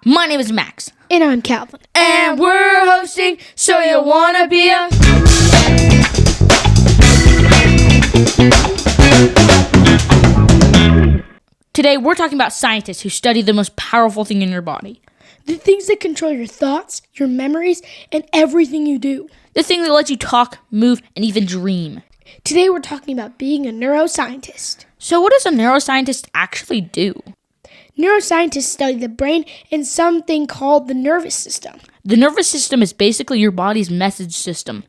my name is Max. And I'm Calvin. And we're hosting So You Wanna Be a... Today, we're talking about scientists who study the most powerful thing in your body. The things that control your thoughts, your memories, and everything you do. The thing that lets you talk, move, and even dream. Today, we're talking about being a neuroscientist. So what does a neuroscientist actually do? Neuroscientists study the brain and something called the nervous system. The nervous system is basically your body's message system.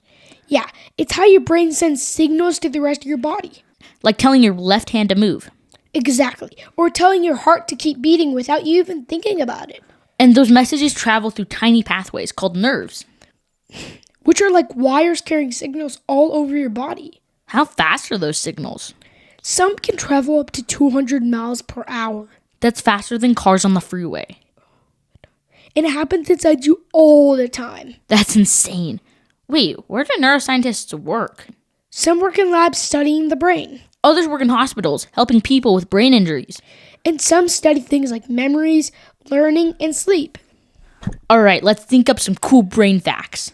Yeah, it's how your brain sends signals to the rest of your body. Like telling your left hand to move. Exactly. Or telling your heart to keep beating without you even thinking about it. And those messages travel through tiny pathways called nerves. Which are like wires carrying signals all over your body. How fast are those signals? Some can travel up to 200 miles per hour. That's faster than cars on the freeway. And it happens inside you all the time. That's insane. Wait, where do neuroscientists work? Some work in labs studying the brain. Others work in hospitals, helping people with brain injuries. And some study things like memories, learning, and sleep. All right, let's think up some cool brain facts.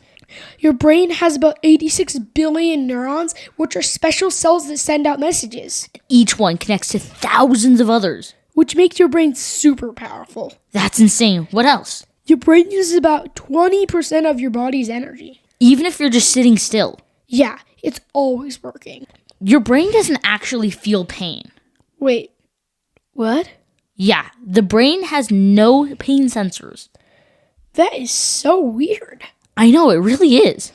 Your brain has about 86 billion neurons, which are special cells that send out messages. Each one connects to thousands of others. Which makes your brain super powerful. That's insane. What else? Your brain uses about 20% of your body's energy. Even if you're just sitting still. Yeah, it's always working. Your brain doesn't actually feel pain. Wait, what? Yeah, the brain has no pain sensors. That is so weird. I know, it really is.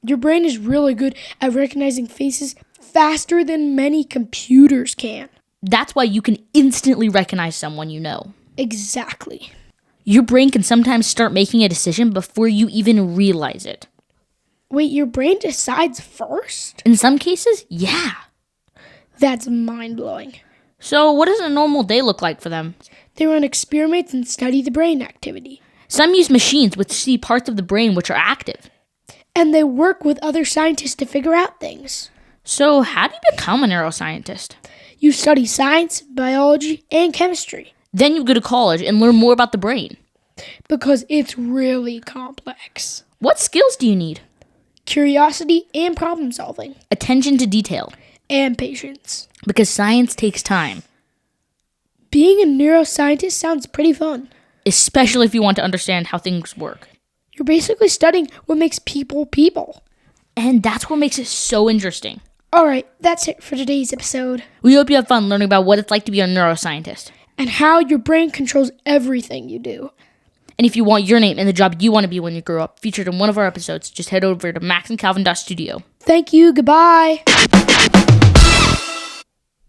Your brain is really good at recognizing faces faster than many computers can. That's why you can instantly recognize someone you know. Exactly. Your brain can sometimes start making a decision before you even realize it. Wait, your brain decides first? In some cases, yeah. That's mind-blowing. So what does a normal day look like for them? They run experiments and study the brain activity. Some use machines which see parts of the brain which are active. And they work with other scientists to figure out things. So how do you become a neuroscientist? You study science, biology, and chemistry. Then you go to college and learn more about the brain. Because it's really complex. What skills do you need? Curiosity and problem solving. Attention to detail. And patience. Because science takes time. Being a neuroscientist sounds pretty fun. Especially if you want to understand how things work. You're basically studying what makes people people. And that's what makes it so interesting. All right, that's it for today's episode. We hope you have fun learning about what it's like to be a neuroscientist. And how your brain controls everything you do. And if you want your name and the job you want to be when you grow up featured in one of our episodes, just head over to maxandcalvin.studio. Thank you. Goodbye.